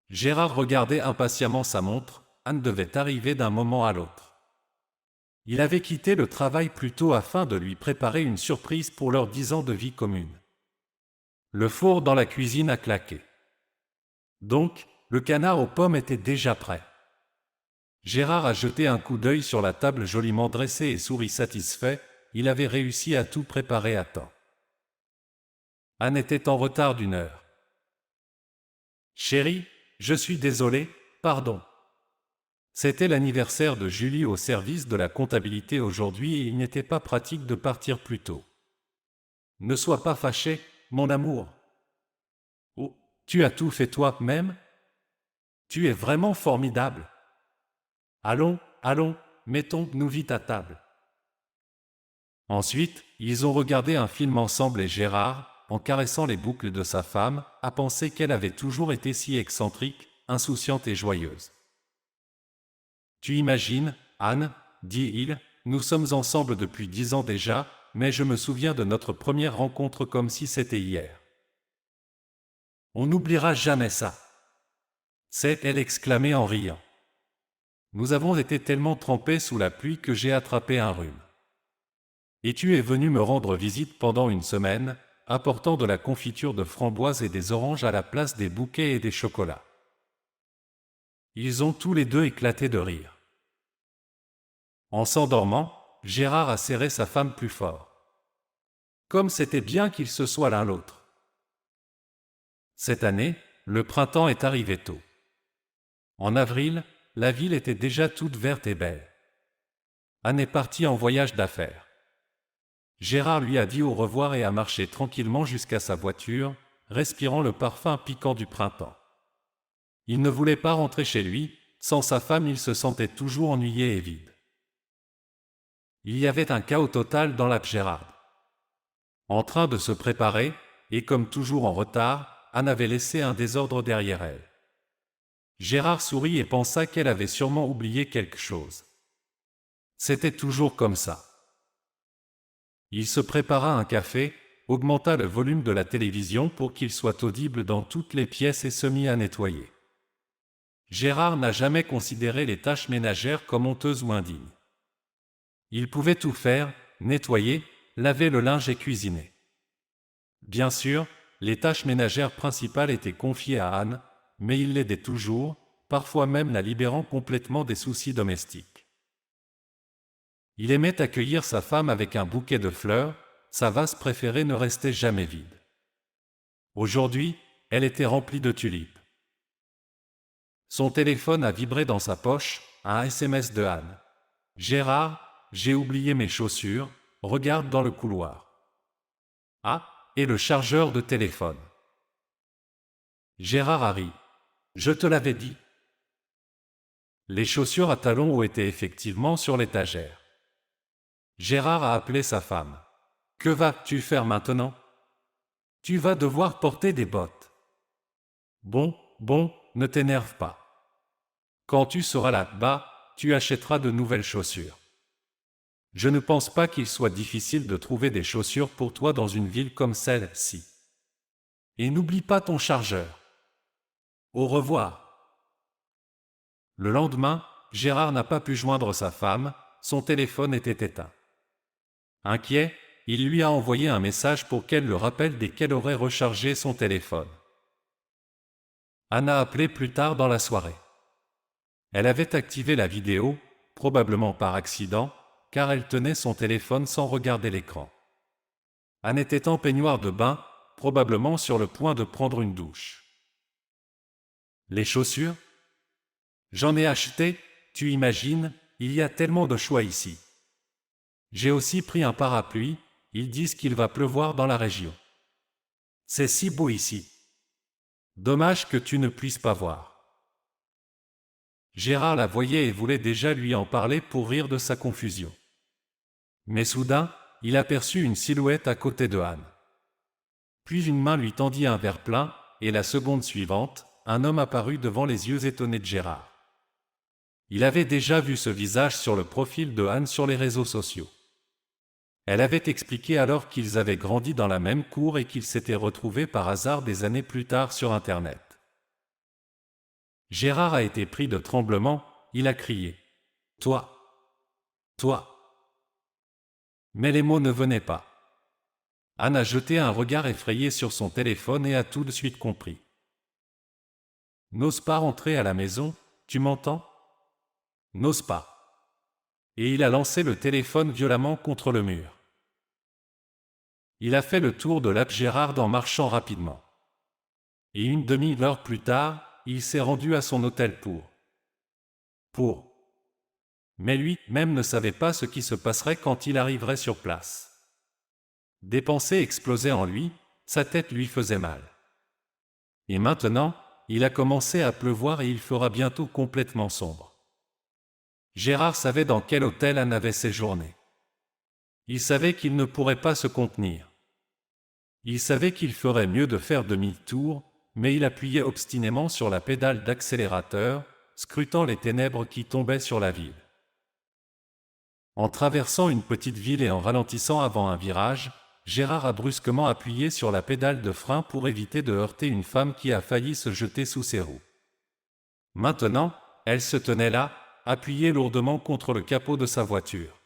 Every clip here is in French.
Gérard regardait impatiemment sa montre. Anne devait arriver d'un moment à l'autre. Il avait quitté le travail plus tôt afin de lui préparer une surprise pour leurs 10 ans de vie commune. Le four dans la cuisine a claqué. Donc, le canard aux pommes était déjà prêt. Gérard a jeté un coup d'œil sur la table joliment dressée et sourit satisfait. Il avait réussi à tout préparer à temps. Anne était en retard d'1 heure. Chérie, je suis désolé, pardon. C'était l'anniversaire de Julie au service de la comptabilité aujourd'hui et il n'était pas pratique de partir plus tôt. Ne sois pas fâché, mon amour. Oh, tu as tout fait toi-même? Tu es vraiment formidable. Allons, allons, mettons-nous vite à table. Ensuite, ils ont regardé un film ensemble et Gérard, en caressant les boucles de sa femme, a pensé qu'elle avait toujours été si excentrique, insouciante et joyeuse. Tu imagines, Anne, dit-il, nous sommes ensemble depuis 10 ans déjà, mais je me souviens de notre première rencontre comme si c'était hier. On n'oubliera jamais ça. C'est elle exclamait en riant. Nous avons été tellement trempés sous la pluie que j'ai attrapé un rhume. Et tu es venu me rendre visite pendant 1 semaine, apportant de la confiture de framboises et des oranges à la place des bouquets et des chocolats. Ils ont tous les deux éclaté de rire. En s'endormant, Gérard a serré sa femme plus fort. Comme c'était bien qu'ils se soient l'un l'autre. Cette année, le printemps est arrivé tôt. En avril, la ville était déjà toute verte et belle. Anne est partie en voyage d'affaires. Gérard lui a dit au revoir et a marché tranquillement jusqu'à sa voiture, respirant le parfum piquant du printemps. Il ne voulait pas rentrer chez lui, sans sa femme il se sentait toujours ennuyé et vide. Il y avait un chaos total dans la Gérarde. En train de se préparer, et comme toujours en retard, Anne avait laissé un désordre derrière elle. Gérard sourit et pensa qu'elle avait sûrement oublié quelque chose. C'était toujours comme ça. Il se prépara un café, augmenta le volume de la télévision pour qu'il soit audible dans toutes les pièces et se mit à nettoyer. Gérard n'a jamais considéré les tâches ménagères comme honteuses ou indignes. Il pouvait tout faire, nettoyer, laver le linge et cuisiner. Bien sûr, les tâches ménagères principales étaient confiées à Anne, mais il l'aidait toujours, parfois même la libérant complètement des soucis domestiques. Il aimait accueillir sa femme avec un bouquet de fleurs, sa vase préférée ne restait jamais vide. Aujourd'hui, elle était remplie de tulipes. Son téléphone a vibré dans sa poche, un SMS de Anne. « Gérard, j'ai oublié mes chaussures, regarde dans le couloir. » Ah, et le chargeur de téléphone. Gérard a ri. « Je te l'avais dit. » Les chaussures à talons hauts étaient effectivement sur l'étagère. Gérard a appelé sa femme. « Que vas-tu faire maintenant? Tu vas devoir porter des bottes. » Bon, ne t'énerve pas. Quand tu seras là-bas, tu achèteras de nouvelles chaussures. Je ne pense pas qu'il soit difficile de trouver des chaussures pour toi dans une ville comme celle-ci. Et n'oublie pas ton chargeur. Au revoir. Le lendemain, Gérard n'a pas pu joindre sa femme, son téléphone était éteint. Inquiet, il lui a envoyé un message pour qu'elle le rappelle dès qu'elle aurait rechargé son téléphone. Anne a appelé plus tard dans la soirée. Elle avait activé la vidéo, probablement par accident, car elle tenait son téléphone sans regarder l'écran. Anne était en peignoir de bain, probablement sur le point de prendre une douche. Les chaussures? J'en ai acheté, tu imagines, il y a tellement de choix ici. J'ai aussi pris un parapluie, ils disent qu'il va pleuvoir dans la région. C'est si beau ici. Dommage que tu ne puisses pas voir. Gérard la voyait et voulait déjà lui en parler pour rire de sa confusion. Mais soudain, il aperçut une silhouette à côté de Anne. Puis une main lui tendit un verre plein, et la seconde suivante, un homme apparut devant les yeux étonnés de Gérard. Il avait déjà vu ce visage sur le profil de Anne sur les réseaux sociaux. Elle avait expliqué alors qu'ils avaient grandi dans la même cour et qu'ils s'étaient retrouvés par hasard des années plus tard sur Internet. Gérard a été pris de tremblement, il a crié. « Toi! Toi !» Mais les mots ne venaient pas. Anne a jeté un regard effrayé sur son téléphone et a tout de suite compris. « N'ose pas rentrer à la maison, tu m'entends? N'ose pas. » Et il a lancé le téléphone violemment contre le mur. Il a fait le tour de l'app Gérard en marchant rapidement. Et une demi-heure plus tard, il s'est rendu à son hôtel pour. Mais lui-même ne savait pas ce qui se passerait quand il arriverait sur place. Des pensées explosaient en lui, sa tête lui faisait mal. Et maintenant, il a commencé à pleuvoir et il fera bientôt complètement sombre. Gérard savait dans quel hôtel Anne avait séjourné. Il savait qu'il ne pourrait pas se contenir. Il savait qu'il ferait mieux de faire demi-tour, mais il appuyait obstinément sur la pédale d'accélérateur, scrutant les ténèbres qui tombaient sur la ville. En traversant une petite ville et en ralentissant avant un virage, Gérard a brusquement appuyé sur la pédale de frein pour éviter de heurter une femme qui a failli se jeter sous ses roues. Maintenant, elle se tenait là, appuyée lourdement contre le capot de sa voiture.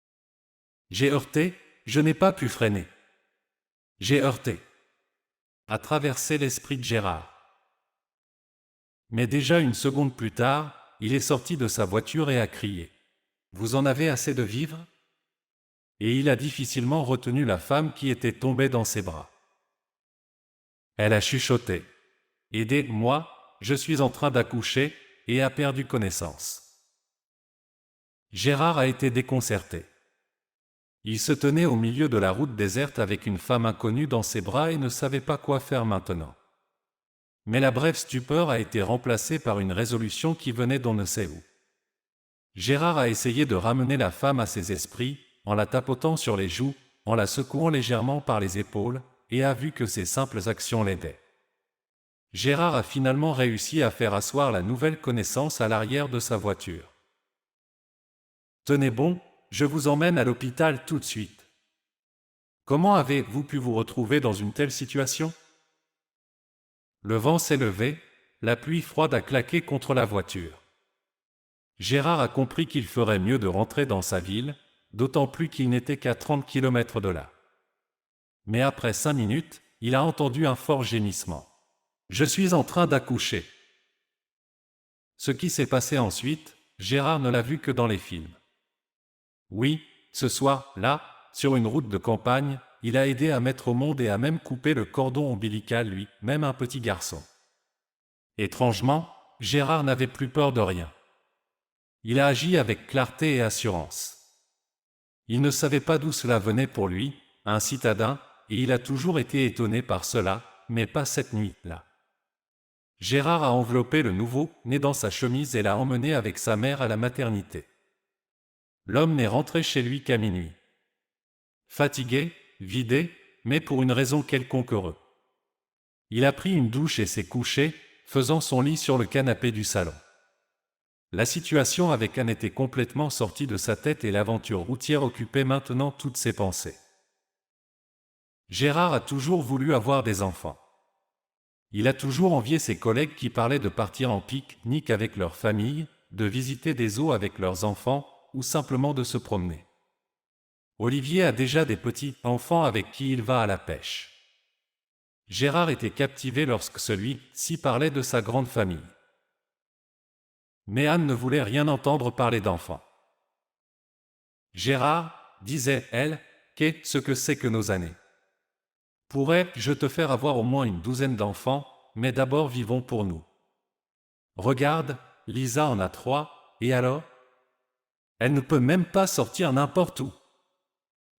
« J'ai heurté, je n'ai pas pu freiner. J'ai heurté. » a traversé l'esprit de Gérard. Mais déjà une seconde plus tard, il est sorti de sa voiture et a crié. « Vous en avez assez de vivre ?» Et il a difficilement retenu la femme qui était tombée dans ses bras. Elle a chuchoté. « Aidez-moi, je suis en train d'accoucher » et a perdu connaissance. Gérard a été déconcerté. Il se tenait au milieu de la route déserte avec une femme inconnue dans ses bras et ne savait pas quoi faire maintenant. Mais la brève stupeur a été remplacée par une résolution qui venait d'on ne sait où. Gérard a essayé de ramener la femme à ses esprits, en la tapotant sur les joues, en la secouant légèrement par les épaules, et a vu que ses simples actions l'aidaient. Gérard a finalement réussi à faire asseoir la nouvelle connaissance à l'arrière de sa voiture. « Tenez bon, je vous emmène à l'hôpital tout de suite. » Comment avez-vous pu vous retrouver dans une telle situation? Le vent s'est levé, la pluie froide a claqué contre la voiture. Gérard a compris qu'il ferait mieux de rentrer dans sa ville, d'autant plus qu'il n'était qu'à 30 km de là. Mais après 5 minutes, il a entendu un fort gémissement. « Je suis en train d'accoucher. » Ce qui s'est passé ensuite, Gérard ne l'a vu que dans les films. Oui, ce soir-là, sur une route de campagne, il a aidé à mettre au monde et a même coupé le cordon ombilical lui-même un petit garçon. Étrangement, Gérard n'avait plus peur de rien. Il a agi avec clarté et assurance. Il ne savait pas d'où cela venait pour lui, un citadin, et il a toujours été étonné par cela, mais pas cette nuit-là. Gérard a enveloppé le nouveau-né dans sa chemise et l'a emmené avec sa mère à la maternité. L'homme n'est rentré chez lui qu'à minuit. Fatigué, vidé, mais pour une raison quelconque heureux. Il a pris une douche et s'est couché, faisant son lit sur le canapé du salon. La situation avec Anne était complètement sortie de sa tête et l'aventure routière occupait maintenant toutes ses pensées. Gérard a toujours voulu avoir des enfants. Il a toujours envié ses collègues qui parlaient de partir en pique-nique avec leur famille, de visiter des zoos avec leurs enfants, ou simplement de se promener. Olivier a déjà des petits-enfants avec qui il va à la pêche. Gérard était captivé lorsque celui-ci parlait de sa grande famille. Mais Anne ne voulait rien entendre parler d'enfants. « Gérard, disait-elle, qu'est-ce que c'est que nos années? Pourrais-je te faire avoir au moins une douzaine d'enfants, mais d'abord vivons pour nous. Regarde, Lisa en a 3, et alors? Elle ne peut même pas sortir n'importe où.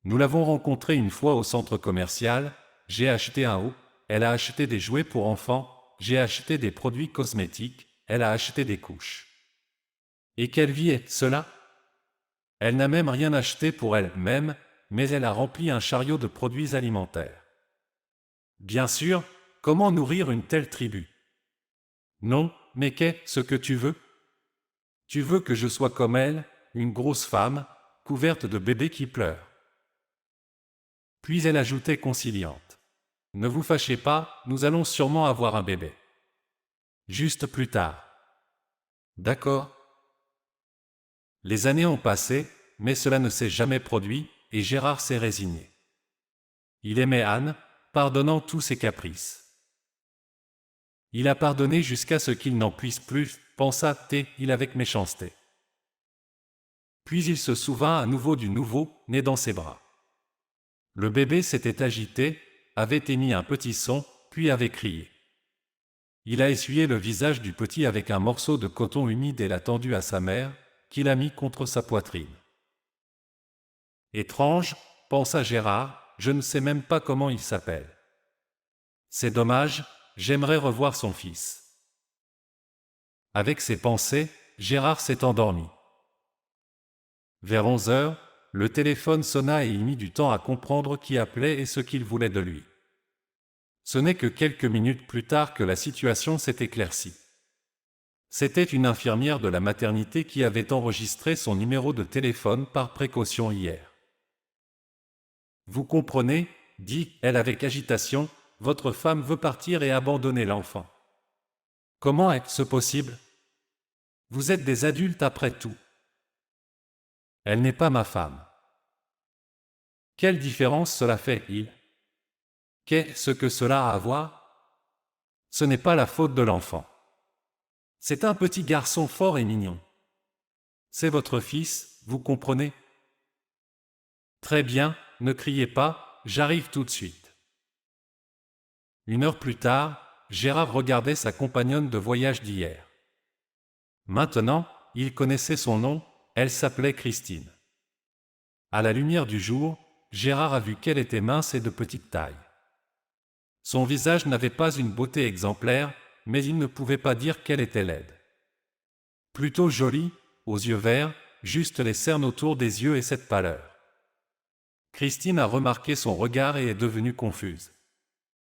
Nous l'avons rencontrée une fois au centre commercial, j'ai acheté un haut, elle a acheté des jouets pour enfants, j'ai acheté des produits cosmétiques, elle a acheté des couches. Et quelle vie est cela? Elle n'a même rien acheté pour elle-même, mais elle a rempli un chariot de produits alimentaires. Bien sûr, comment nourrir une telle tribu? Non, mais qu'est-ce que tu veux? Tu veux que je sois comme elle, une grosse femme, couverte de bébés qui pleurent. Puis elle ajoutait conciliante. Ne vous fâchez pas, nous allons sûrement avoir un bébé. Juste plus tard. D'accord. Les années ont passé, mais cela ne s'est jamais produit, et Gérard s'est résigné. Il aimait Anne, pardonnant tous ses caprices. Il a pardonné jusqu'à ce qu'il n'en puisse plus, pensa-t-il avec méchanceté. Puis il se souvint à nouveau du nouveau, né dans ses bras. Le bébé s'était agité, avait émis un petit son, puis avait crié. Il a essuyé le visage du petit avec un morceau de coton humide et l'a tendu à sa mère, qui l'a mis contre sa poitrine. Étrange, pensa Gérard, je ne sais même pas comment il s'appelle. C'est dommage, j'aimerais revoir son fils. Avec ces pensées, Gérard s'est endormi. Vers 11 heures, le téléphone sonna et il mit du temps à comprendre qui appelait et ce qu'il voulait de lui. Ce n'est que quelques minutes plus tard que la situation s'est éclaircie. C'était une infirmière de la maternité qui avait enregistré son numéro de téléphone par précaution hier. Vous comprenez, dit-elle avec agitation, votre femme veut partir et abandonner l'enfant. Comment est-ce possible? Vous êtes des adultes après tout. Elle n'est pas ma femme. Quelle différence cela fait-il? Qu'est-ce que cela a à voir? Ce n'est pas la faute de l'enfant. C'est un petit garçon fort et mignon. C'est votre fils, vous comprenez? Très bien, ne criez pas, j'arrive tout de suite. 1 heure plus tard, Gérard regardait sa compagnonne de voyage d'hier. Maintenant, il connaissait son nom, elle s'appelait Christine. À la lumière du jour, Gérard a vu qu'elle était mince et de petite taille. Son visage n'avait pas une beauté exemplaire, mais il ne pouvait pas dire qu'elle était laide. Plutôt jolie, aux yeux verts, juste les cernes autour des yeux et cette pâleur. Christine a remarqué son regard et est devenue confuse.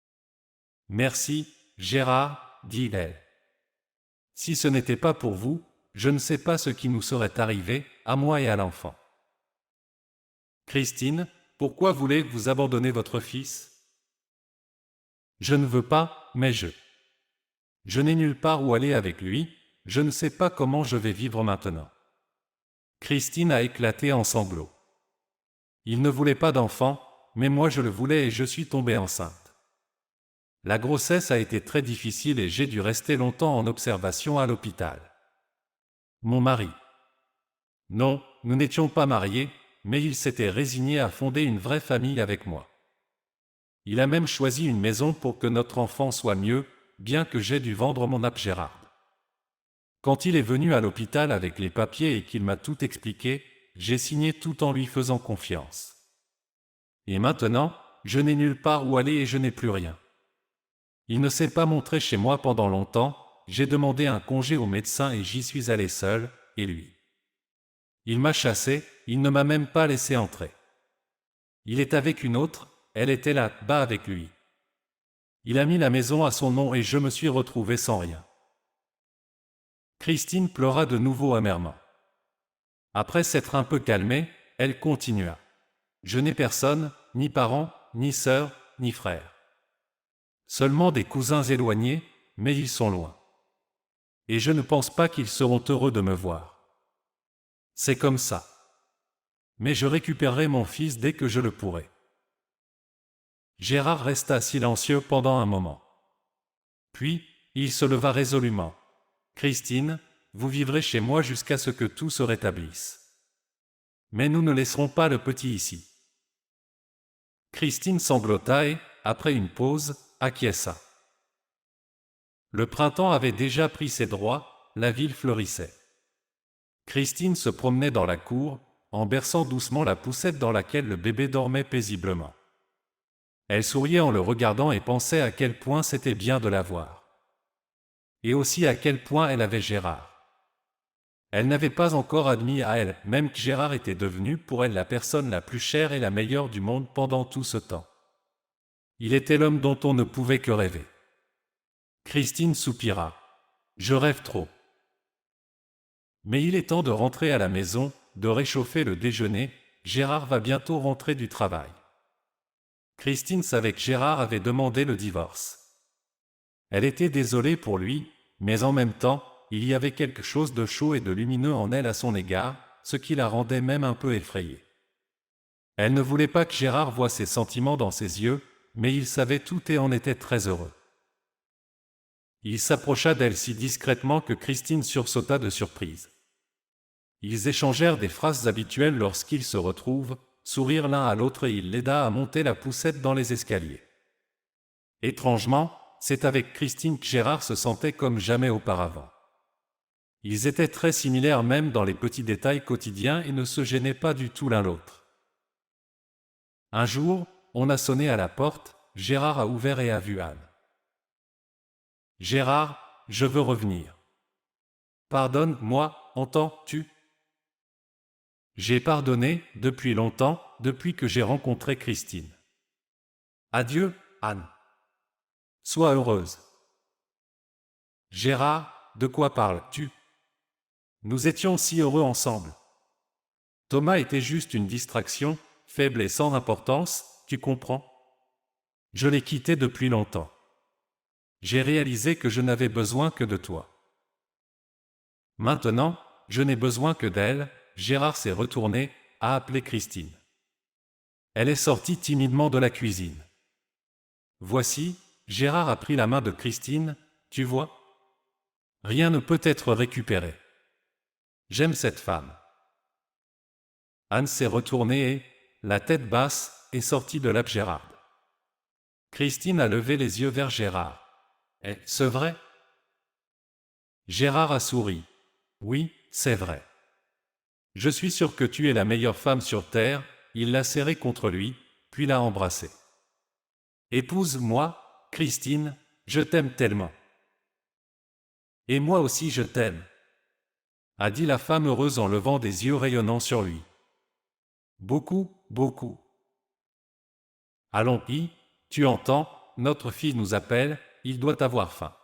« Merci, Gérard, dit-elle. Si ce n'était pas pour vous, je ne sais pas ce qui nous serait arrivé, à moi et à l'enfant. Christine, pourquoi voulez-vous abandonner votre fils? Je ne veux pas, mais je n'ai nulle part où aller avec lui, je ne sais pas comment je vais vivre maintenant. Christine a éclaté en sanglots. Il ne voulait pas d'enfant, mais moi je le voulais et je suis tombée enceinte. La grossesse a été très difficile et j'ai dû rester longtemps en observation à l'hôpital. Mon mari. Non, nous n'étions pas mariés, mais il s'était résigné à fonder une vraie famille avec moi. Il a même choisi une maison pour que notre enfant soit mieux, bien que j'aie dû vendre mon app Gérard. Quand il est venu à l'hôpital avec les papiers et qu'il m'a tout expliqué, j'ai signé tout en lui faisant confiance. Et maintenant, je n'ai nulle part où aller et je n'ai plus rien. Il ne s'est pas montré chez moi pendant longtemps, j'ai demandé un congé au médecin et j'y suis allé seul, et lui. Il m'a chassé, il ne m'a même pas laissé entrer. Il est avec une autre, elle était là-bas avec lui. Il a mis la maison à son nom et je me suis retrouvé sans rien. Christine pleura de nouveau amèrement. Après s'être un peu calmée, elle continua. Je n'ai personne, ni parents, ni sœurs, ni frères. Seulement des cousins éloignés, mais ils sont loin. Et je ne pense pas qu'ils seront heureux de me voir. C'est comme ça. Mais je récupérerai mon fils dès que je le pourrai. Gérard resta silencieux pendant un moment. Puis, il se leva résolument. Christine, vous vivrez chez moi jusqu'à ce que tout se rétablisse. Mais nous ne laisserons pas le petit ici. Christine sanglota et, après une pause, acquiesça. Le printemps avait déjà pris ses droits, la ville fleurissait. Christine se promenait dans la cour, en berçant doucement la poussette dans laquelle le bébé dormait paisiblement. Elle souriait en le regardant et pensait à quel point c'était bien de la voir. Et aussi à quel point elle avait Gérard. Elle n'avait pas encore admis à elle-même que Gérard était devenu pour elle la personne la plus chère et la meilleure du monde pendant tout ce temps. Il était l'homme dont on ne pouvait que rêver. Christine soupira. Je rêve trop. Mais il est temps de rentrer à la maison, de réchauffer le déjeuner, Gérard va bientôt rentrer du travail. Christine savait que Gérard avait demandé le divorce. Elle était désolée pour lui, mais en même temps, il y avait quelque chose de chaud et de lumineux en elle à son égard, ce qui la rendait même un peu effrayée. Elle ne voulait pas que Gérard voie ses sentiments dans ses yeux, mais il savait tout et en était très heureux. Il s'approcha d'elle si discrètement que Christine sursauta de surprise. Ils échangèrent des phrases habituelles lorsqu'ils se retrouvent, sourirent l'un à l'autre et il l'aida à monter la poussette dans les escaliers. Étrangement, c'est avec Christine que Gérard se sentait comme jamais auparavant. Ils étaient très similaires même dans les petits détails quotidiens et ne se gênaient pas du tout l'un l'autre. Un jour, on a sonné à la porte, Gérard a ouvert et a vu Anne. « Gérard, je veux revenir. »« Pardonne-moi, entends-tu ? » ?»« J'ai pardonné, depuis longtemps, depuis que j'ai rencontré Christine. »« Adieu, Anne. Sois heureuse. »« Gérard, de quoi parles-tu ? Nous étions si heureux ensemble. Thomas était juste une distraction, faible et sans importance, tu comprends ? Je l'ai quitté depuis longtemps. J'ai réalisé que je n'avais besoin que de toi. Maintenant, je n'ai besoin que d'elle. Gérard s'est retourné, a appelé Christine. Elle est sortie timidement de la cuisine. Voici, Gérard a pris la main de Christine, tu vois ? Rien ne peut être récupéré. J'aime cette femme. Anne s'est retournée et, la tête basse, est sortie de l'app Gérard. Christine a levé les yeux vers Gérard. Est-ce vrai ? Gérard a souri. Oui, c'est vrai. Je suis sûr que tu es la meilleure femme sur terre. Il l'a serrée contre lui, puis l'a embrassée. Épouse-moi, Christine, je t'aime tellement. Et moi aussi je t'aime, a dit la femme heureuse en levant des yeux rayonnants sur lui. Beaucoup, beaucoup. Allons, tu entends, notre fille nous appelle, il doit avoir faim.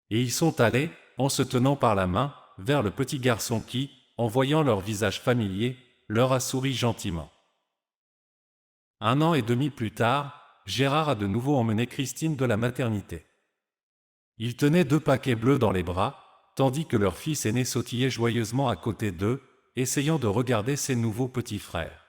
Et ils sont allés, en se tenant par la main, vers le petit garçon qui, en voyant leur visage familier, leur a souri gentiment. 1 an et demi plus tard, Gérard a de nouveau emmené Christine de la maternité. Il tenait 2 paquets bleus dans les bras, tandis que leur fils aîné sautillait joyeusement à côté d'eux, essayant de regarder ses nouveaux petits frères.